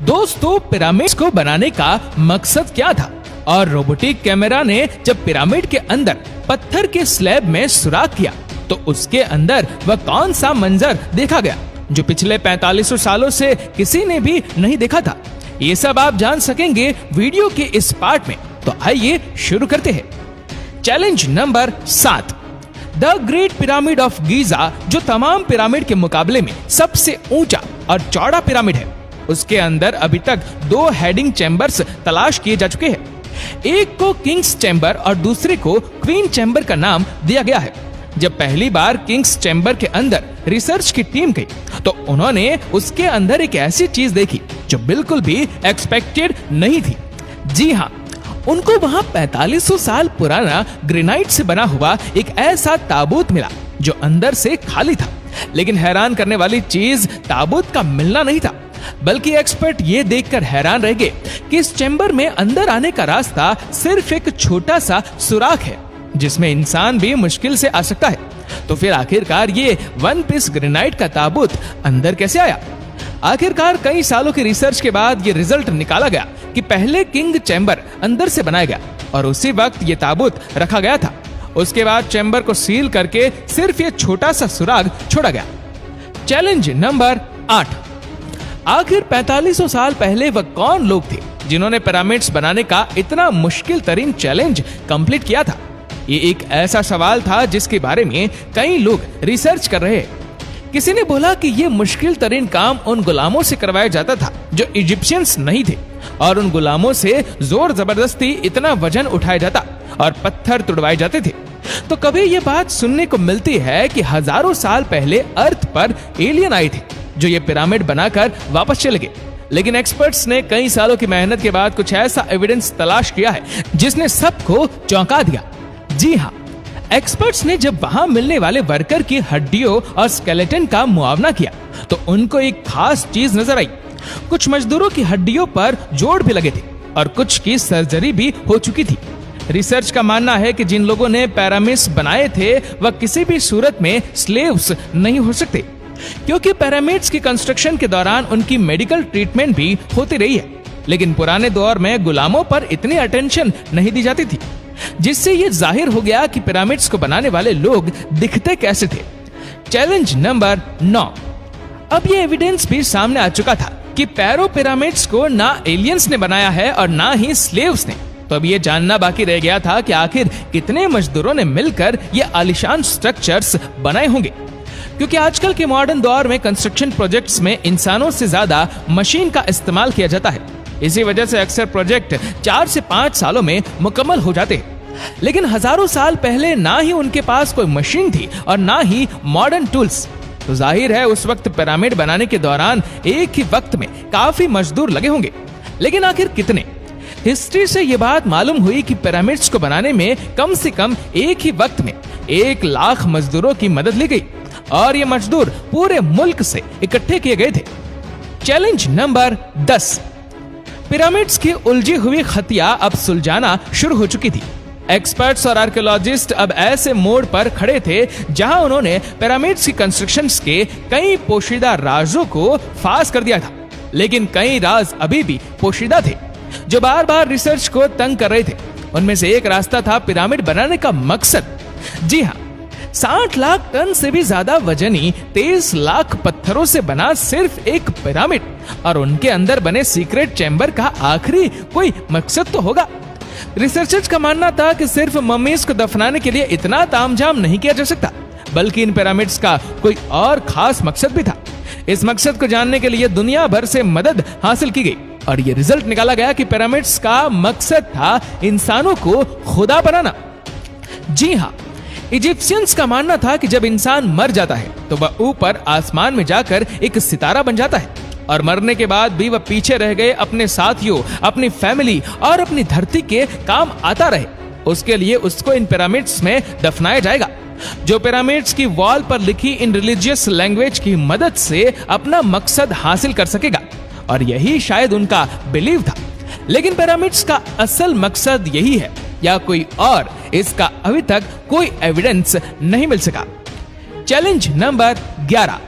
दोस्तों, पिरामिड्स को बनाने का मकसद क्या था और रोबोटिक कैमरा ने जब पिरामिड के अंदर पत्थर के स्लैब में सुराख किया तो उसके अंदर वह कौन सा मंजर देखा गया जो पिछले 4500 सालों से किसी ने भी नहीं देखा था। ये सब आप जान सकेंगे वीडियो के इस पार्ट में। तो आइए शुरू करते हैं। Challenge number 7, the great pyramid of Giza, जो तमाम पिरामिड के मुकाबले में सबसे ऊंचा और चौड़ा पिरामिड है, उसके अंदर अभी तक 2 हेडिंग चैम्बर्स तलाश किए जा चुके हैं। एक को किंग्स चैम्बर और दूसरे को क्वीन चैम्बर का नाम दिया गया है। जब पहली बार किंग्स चैम्बर के अंदर रिसर्च की टीम गई तो उन्होंने उसके अंदर एक ऐसी चीज देखी जो बिल्कुल भी एक्सपेक्टेड नहीं थी। जी हाँ, उनको वहां 4500 साल पुराना ग्रेनाइट से बना हुआ एक ऐसा ताबूत मिला जो अंदर से खाली था। लेकिन हैरान करने वाली चीज ताबूत का मिलना नहीं था, बल्कि एक्सपर्ट ये देखकर हैरान रह गए कि इस चैम्बर में अंदर आने का रास्ता सिर्फ एक छोटा सा सुराख है जिसमें इंसान भी मुश्किल से आ सकता है। तो फिर आखिरकार ये 1 पीस ग्रेनाइट का ताबूत अंदर कैसे आया? आखिरकार कई सालों की रिसर्च के बाद ये रिजल्ट निकाला गया कि पहले किंग चैम्बर अंदर से बनाया गया और उसी वक्त ये ताबूत रखा गया था। उसके बाद चैम्बर को सील करके सिर्फ ये छोटा सा सुराग छोड़ा गया। चैलेंज नंबर 8, आखिर 4500 साल पहले वह कौन लोग थे जिन्होंने पिरामिड्स बनाने का इतना मुश्किल तरीन चैलेंज कंप्लीट किया था? ये एक ऐसा सवाल था जिसके बारे में कई लोग रिसर्च कर रहे हैं। किसी ने बोला कि ये मुश्किल तरीन काम उन गुलामों से करवाया जाता था जो इजिप्शियंस नहीं थे और उन गुलामों से जोर जबरदस्ती इतना वजन उठाया जाता और पत्थर तुड़वाए जाते थे। तो कभी ये बात सुनने को मिलती है कि हजारों साल पहले अर्थ पर एलियन आए थे जो ये पिरामिड बनाकर वापस चले गए। लेकिन एक्सपर्ट्स ने कई सालों की मेहनत के बाद कुछ ऐसा एविडेंस तलाश किया है जिसने सबको चौंका दिया। जी हाँ, एक्सपर्ट्स ने जब वहां मिलने वाले वर्कर की हड्डियों और स्केलेटन का मुआवना किया तो उनको एक खास चीज नजर आई। कुछ मजदूरों की हड्डियों पर जोड़ भी लगे थे और कुछ की सर्जरी भी हो चुकी थी। रिसर्च का मानना है कि जिन लोगों ने पिरामिड्स बनाए थे वह किसी भी सूरत में स्लेव्स नहीं हो सकते, क्योंकि पिरामिड्स की कंस्ट्रक्शन के दौरान उनकी मेडिकल ट्रीटमेंट भी होती रही है। लेकिन पुराने दौर में गुलामों पर इतनी अटेंशन नहीं दी जाती थी, जिससे ये जाहिर हो गया कि पिरामिड्स को बनाने वाले लोग दिखते कैसे थे। चैलेंज नंबर 9, अब ये एविडेंस भी सामने आ चुका था कि पैरो पिरामिड्स को ना एलियंस ने बनाया है और ना ही स्लेव्स ने। तो अब ये जानना बाकी रह गया था कि आखिर कितने मजदूरों ने मिलकर ये आलीशान स्ट्रक्चर्स बनाए होंगे, क्योंकि आजकल के मॉडर्न दौर में कंस्ट्रक्शन प्रोजेक्ट्स में इंसानों से ज्यादा मशीन का इस्तेमाल किया जाता है। इसी वजह से अक्सर प्रोजेक्ट 4 से 5 सालों में मुकम्मल हो जाते हैं। लेकिन हजारों साल पहले ना ही उनके पास कोई मशीन थी और ना ही मॉडर्न टूल्स। तो जाहिर है उस वक्त पिरामिड बनाने के दौरान एक ही वक्त में काफी मजदूर लगे होंगे। लेकिन आखिर कितने? हिस्ट्री से ये बात मालूम हुई कि पिरामिड्स को बनाने में कम से कम एक ही वक्त में 1 लाख मजदूरों की मदद ली गई और ये मजदूर पूरे मुल्क से इकट्ठे किए गए थे। चैलेंज नंबर 10, पिरामिड्स की उलझी हुई खतिया अब सुलझाना शुरू हो चुकी थी। एक्सपर्ट्स और आर्कियोलॉजिस्ट अब ऐसे मोड़ पर खड़े थे जहां उन्होंने पिरामिड्स की कंस्ट्रक्शंस के कई पोशीदा राजों को फाश कर दिया था। लेकिन कई राज अभी भी पोशीदा थे जो बार बार रिसर्च को तंग कर रहे थे। उनमें से एक रास्ता था पिरामिड बनाने का मकसद। जी हाँ, 60 लाख टन से भी ज्यादा वजनी 23 लाख पत्थरों से बना सिर्फ एक पिरामिड और उनके अंदर बने सीक्रेट चैम्बर का आखिरी कोई मकसद तो होगा। रिसर्चर्स का मानना था कि सिर्फ मम्मीज को दफनाने के लिए इतना तामझाम नहीं किया जा सकता, बल्कि इन पिरामिड्स का कोई और खास मकसद भी था। इस मकसद को जानने के लिए दुनिया भर से मदद हासिल की गई और ये रिजल्ट निकाला गया कि पिरामिड्स का मकसद था इंसानों को खुदा बनाना। जी हाँ, इजिप्शियंस का मानना था कि जब इंसान मर जाता है तो वह ऊपर आसमान में जाकर एक सितारा बन जाता है और मरने के बाद भी वह पीछे रह गए अपने साथियों, अपनी फैमिली और अपनी धरती के काम आता रहे, उसके लिए उसको इन पिरामिड्स में दफनाया जाएगा, जो पिरामिड्स की वॉल पर लिखी इन रिलीजियस लैंग्वेज की मदद से अपना मकसद हासिल कर सकेगा। और यही शायद उनका बिलीव था। लेकिन पिरामिड्स का असल मकसद यही है या कोई और, इसका अभी तक कोई एविडेंस नहीं मिल सका। चैलेंज नंबर 11,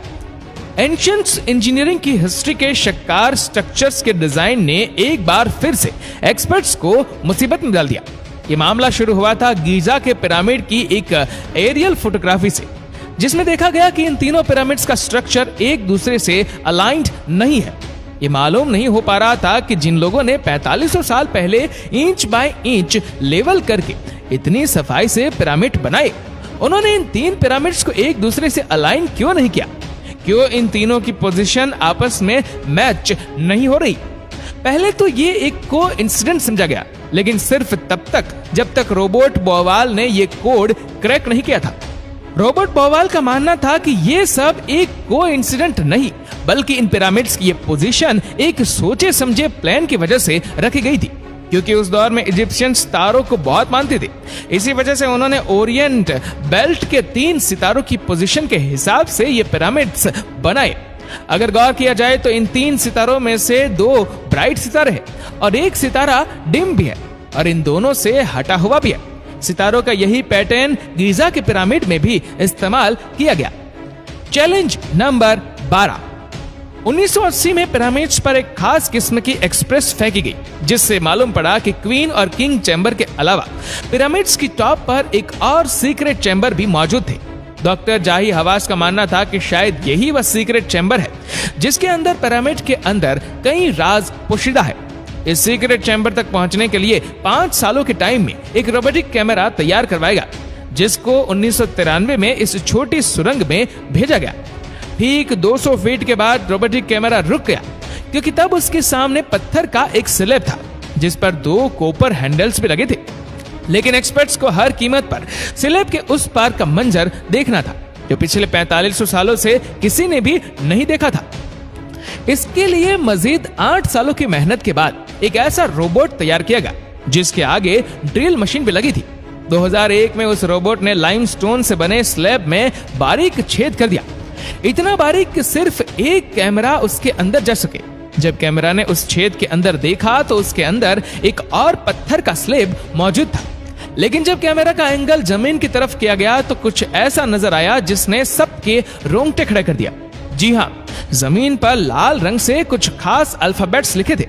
एंशिएंट इंजीनियरिंग की हिस्ट्री के शक्कार स्ट्रक्चर्स के डिजाइन ने एक बार फिर से एक्सपर्ट्स को मुसीबत में डाल दिया। ये मामला शुरू हुआ था गीजा के पिरामिड की एक एरियल फोटोग्राफी से, जिसमें देखा गया कि इन तीनों पिरामिड्स का स्ट्रक्चर एक दूसरे से अलाइंड नहीं है। ये मालूम नहीं हो पा रहा था कि जिन लोगों ने 4500 साल पहले इंच बाय इंच लेवल करके इतनी सफाई से पिरामिड बनाए, उन्होंने इन तीन पिरामिड्स को एक दूसरे से अलाइन क्यों नहीं किया? क्यों इन तीनों की पोजीशन आपस में मैच नहीं हो रही? पहले तो ये एक कोइंसिडेंट समझा गया, लेकिन सिर्फ तब तक जब तक रॉबर्ट बोवाल ने ये कोड क्रैक नहीं किया था। रॉबर्ट बोवाल का मानना था कि ये सब एक कोइंसिडेंट नहीं, बल्कि इन पिरामिड्स की ये पोजीशन एक सोचे समझे प्लान की वजह से रखी गई थी, क्योंकि उस दौर में इजिप्शियंस तारों को बहुत मानते थे। इसी वजह से उन्होंने ओरिएंट बेल्ट के 3 सितारों की पोजीशन के हिसाब से ये पिरामिड्स बनाए। अगर गौर किया जाए तो इन 3 सितारों में से 2 ब्राइट सितारे हैं और एक सितारा डिम भी है, और इन दोनों से हटा हुआ भी है। सितारों का यही पैटर्न गीजा के पिरामिड में भी इस्तेमाल किया गया। Challenge number 12। 1980 में पिरामिड्स पर एक खास किस्म की एक्सप्रेस फेंकी गई, जिससे मालूम पड़ा कि क्वीन और किंग चैम्बर के अलावा पिरामिड्स की टॉप पर एक और सीक्रेट चैम्बर भी मौजूद थे। डॉक्टर जाही हवास का मानना था कि शायद यही वह सीक्रेट चैम्बर है जिसके अंदर पिरामिड के अंदर कई राज पोशीदा है। इस सीक्रेट चैम्बर तक पहुंचने के लिए 5 सालों के टाइम में एक रोबोटिक कैमरा तैयार करवाएगा, जिसको 1993 में इस छोटी सुरंग में भेजा गया। ठीक 200 फीट के बाद रोबोटिक कैमरा रुक गया, क्योंकि तब उसके सामने पत्थर का एक स्लैब था जिस पर 2 कॉपर हैंडल्स भी लगे थे। लेकिन एक्सपर्ट्स को हर कीमत पर स्लैब के उस पार का मंजर देखना था, जो पिछले 4500 सालों से किसी ने भी नहीं देखा था। इसके लिए मजीद 8 सालों की मेहनत के बाद एक ऐसा रोबोट तैयार किया गया जिसके आगे ड्रिल मशीन भी लगी थी। 2001 में उस रोबोट ने लाइमस्टोन से बने स्लैब में बारीक छेद कर दिया, इतना बारीक कि सिर्फ एक कैमरा उसके अंदर जा सके। जब कैमरा ने उस छेद के अंदर देखा तो उसके अंदर एक और पत्थर का स्लैब मौजूद था। लेकिन जब कैमरा का एंगल जमीन की तरफ किया गया तो कुछ ऐसा नजर आया जिसने सबके रोंगटे खड़े कर दिया। जी हाँ, जमीन पर लाल रंग से कुछ खास अल्फाबेट्स लिखे थे।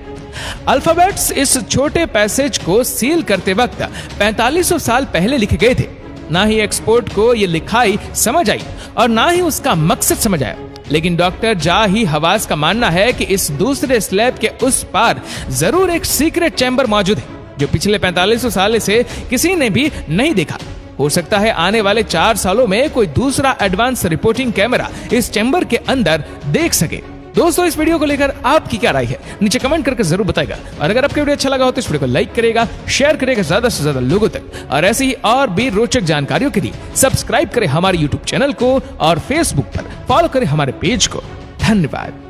अल्फाबेट्स इस छोटे पैसेज को सील करते वक्त 4500 साल पहले लिखे गए थे। ना ही एक्सपर्ट को ये लिखाई समझ आई और ना ही उसका मकसद समझ आया। लेकिन डॉक्टर जाही हवास का मानना है कि इस दूसरे स्लैब के उस पार जरूर एक सीक्रेट चैम्बर मौजूद है, जो पिछले 4500 साल से किसी ने भी नहीं देखा। हो सकता है आने वाले 4 सालों में कोई दूसरा एडवांस रिपोर्टिंग कैमरा इस चैम्बर के अंदर देख सके। दोस्तों, इस वीडियो को लेकर आपकी क्या राय है नीचे कमेंट करके जरूर बताएगा, और अगर आपको वीडियो अच्छा लगा हो तो इस वीडियो को लाइक करेगा, शेयर करेगा ज्यादा से ज्यादा लोगों तक, और ऐसी ही और भी रोचक जानकारियों के लिए सब्सक्राइब करें हमारे यूट्यूब चैनल को और फेसबुक पर फॉलो करें हमारे पेज को। धन्यवाद।